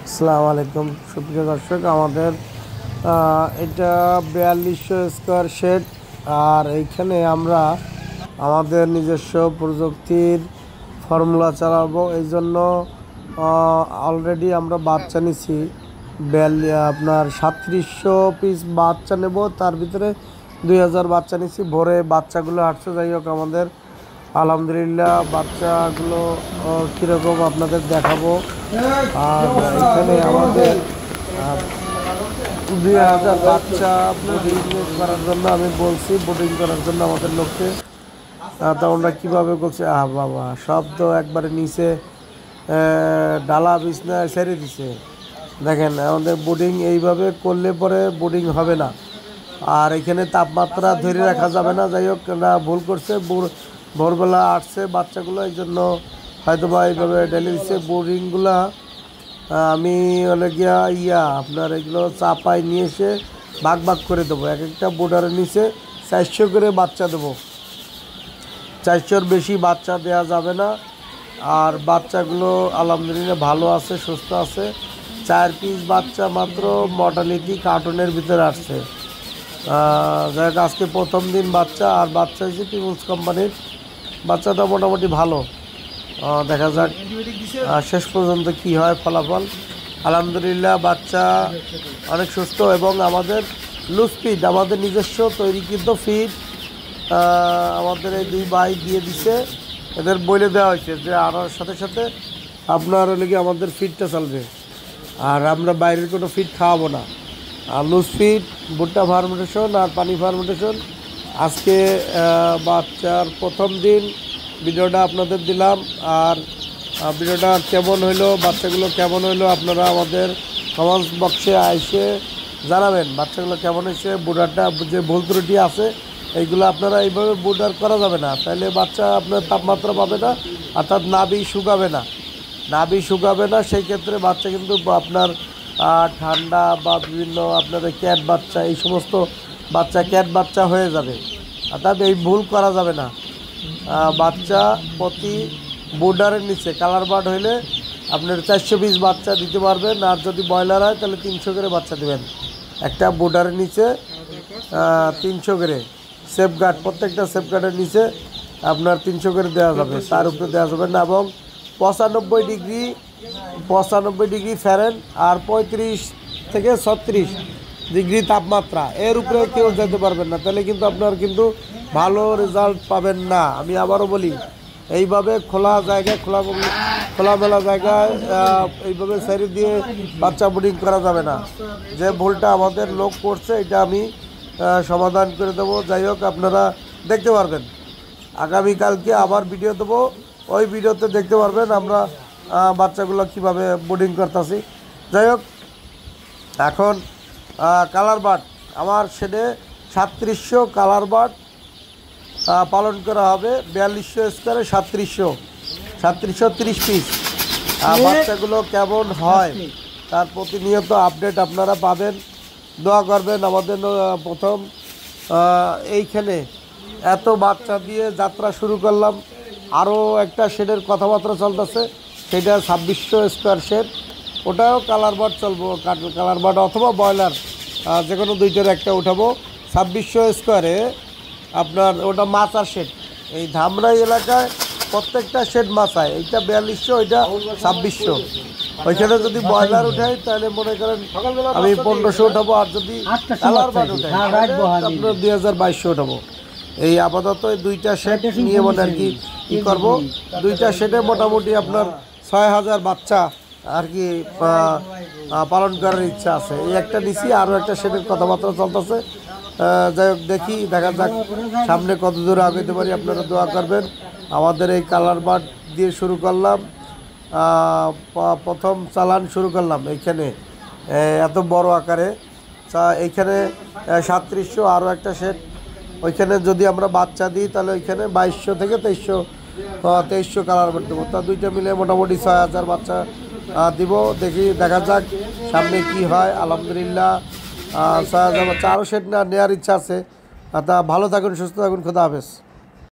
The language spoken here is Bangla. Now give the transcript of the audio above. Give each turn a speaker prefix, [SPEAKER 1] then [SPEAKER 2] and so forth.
[SPEAKER 1] আসসালামু আলাইকুম সুপ্রিয় দর্শক, আমাদের এটা 4200 স্কোয়ার শেড। আর এইখানে আমরা আমাদের নিজস্ব প্রযুক্তির ফর্মুলা চালাবো। এই জন্য অলরেডি আমরা বাচ্চা নিছি আপনার 3700 পিস বাচ্চা নেব। তার ভিতরে 2000 বাচ্চা নিছি, ভোরে বাচ্চাগুলো আসছে। যাই হোক, আমাদের আলহামদুলিল্লাহ বাচ্চাগুলো কীরকম আপনাদের দেখাবো। আর এখানে আমাদের 2000 বাচ্চা বোর্ডিং করার জন্য আমি বলছি, বোর্ডিং করার জন্য আমাদের লোককে। তো আমরা কীভাবে করছি, বাবা সব তো একবারে নিচে ডালা বিছনা ছেড়ে দিছে। দেখেন, আমাদের বোর্ডিং এইভাবে করলে পরে বোর্ডিং হবে না। আর এখানে তাপমাত্রা ধরে রাখা যাবে না। যাই হোক, না ভুল করছে, ভোরবেলা আসছে বাচ্চাগুলো, এই জন্য হয়তো বা এইভাবে ডেলে দিচ্ছে। বোর্ডিংগুলা আমি হলে গিয়া আপনার এগুলো চাপায় নিয়ে এসে ভাগ ভাগ করে দেবো। এক একটা বোর্ডারের নিচে 400 করে বাচ্চা দেবো। 400-র বেশি বাচ্চা দেওয়া যাবে না। আর বাচ্চাগুলো আলহামদুলিল্লাহ ভালো আছে, সুস্থ আছে। 4 পিস বাচ্চা মাত্র মর্টালিটি কার্টুনের ভিতরে আসছে। যাই হোক, আজকে প্রথম দিন বাচ্চা। আর বাচ্চা হয়েছে পিপুলস কোম্পানির। বাচ্চাটা মোটামুটি ভালো। দেখা যাক শেষ পর্যন্ত কি হয় ফলাফল। আলহামদুলিল্লাহ বাচ্চা অনেক সুস্থ। এবং আমাদের লুজ ফিড, আমাদের নিজস্ব তৈরিকৃত ফিড আমাদের এই দুই ভাই দিয়ে দিছে। এদের বলে দেওয়া হয়েছে যে আনার সাথে সাথে আপনার হলে কি আমাদের ফিডটা চলবে। আর আমরা বাইরের কোনো ফিড খাওয়াবো না। আর লুজ ফিড, ভুট্টা ফার্মেন্টেশন আর পানি ফার্মেন্টেশন। আজকে বাচ্চার প্রথম দিন ভিডিওটা আপনাদের দিলাম। আর ভিডিওটা কেমন হইলো, বাচ্চাগুলো কেমন হইলো, আপনারা আমাদের কমেন্টস বক্সে এসে জানাবেন বাচ্চাগুলো কেমন হয়েছে। বোর্ডারটা যে ভুল ত্রুটি আছে এইগুলো আপনারা এইভাবে বোর্ডার করা যাবে না, তাহলে বাচ্চা আপনার তাপমাত্রা পাবে না, অর্থাৎ নাভি শুকাবে না। সেই ক্ষেত্রে বাচ্চা কিন্তু আপনার ঠান্ডা বা বিভিন্ন আপনাদের ক্যাট বাচ্চা, এই সমস্ত বাচ্চা ক্যাট বাচ্চা হয়ে যাবে। অর্থাৎ এই ভুল করা যাবে না। বাচ্চা প্রতি বোর্ডারের নিচে কালার বার্ড হইলে আপনার 400 পিস বাচ্চা দিতে পারবেন। আর যদি ব্রয়লার হয় তাহলে 300 করে বাচ্চা দেবেন। একটা বোর্ডারের নিচে 300 করে সেফগার্ড, প্রত্যেকটা সেফগার্ডের নিচে আপনার 300 করে দেওয়া যাবে, তার উপরে দেওয়া যাবে না। এবং 95 ডিগ্রি ফ্যারেন আর 35 থেকে 36 ডিগ্রি তাপমাত্রা, এর উপরে কেউ যেতে পারবেন না, তাহলে কিন্তু আপনার কিন্তু ভালো রেজাল্ট পাবেন না। আমি আবারও বলি, এইভাবে খোলা জায়গায় খোলামেলা জায়গায় এইভাবে ছেড়ে দিয়ে বাচ্চা বোর্ডিং করা যাবে না। যে ভুলটা আমাদের লোক করছে এটা আমি সমাধান করে দেবো। যাই হোক, আপনারা দেখতে পারবেন আগামীকালকে আবার ভিডিও দেবো। ওই ভিডিওতে দেখতে পারবেন আমরা বাচ্চাগুলো কীভাবে বোর্ডিং করতেছি। যাই হোক, এখন কালার বার্ড আমার শেডে 3700 কালার বার্ড পালন করা হবে। 4200 স্কোয়ারে 3730 পিস। বাচ্চাগুলো কেমন হয় তার প্রতিনিয়ত আপডেট আপনারা পাবেন। দোয়া করবেন আমাদের। প্রথম এইখানে এত বাচ্চা দিয়ে যাত্রা শুরু করলাম। আরও একটা শেডের কথাবার্তা চলতেছে, সেটা 2600 স্কোয়ার শেড। ওটাও কালার বার্ড চলবো, কালার বার্ড অথবা ব্রয়লার, যে কোনো দুইটার একটা উঠাবো। 2600 স্কোয়ারে আপনার ওটা মাচার শেড। এই ধামরাই এলাকায় প্রত্যেকটা শেড মাচায়। এইটা 4200, ওইটা 2600। ওইখানে যদি ব্রয়লার উঠাই তাহলে মনে করেন আমি 1500 উঠাবো। আর যদি কালার বার্ড উঠাই আপনার 2200 উঠাবো। এই আপাতত এই দুইটা শেড নিয়ে মানে আর কি করবো। দুইটা শেডে মোটামুটি আপনার 6000 বাচ্চা আর কি পালন করার ইচ্ছা আছে। এই একটা নিচ্ছি, আরও একটা শেডের কথাবার্তা চলতেছে। যাই হোক, দেখা যাক সামনে কত দূর আগাইতে পারি। আপনারা দোয়া করবেন। আমাদের এই কালার বার্ড দিয়ে শুরু করলাম, প্রথম চালান শুরু করলাম এইখানে এত বড় আকারে। এইখানে 3700, আরও একটা শেড। ওইখানে যদি আমরা বাচ্চা দিই তাহলে ওইখানে 2200 থেকে 2300 কালার বার্ড দেবো। তা দুইটা মিলে মোটামুটি 6000 বাচ্চা দিব। দেখা যাক সামনে কি হয়। আলহামদুলিল্লাহ 6000 বাচ্চা, আরও শেড নেওয়ার ইচ্ছা আছে। তা ভালো থাকুন, সুস্থ থাকুন, খোদা হাফেজ।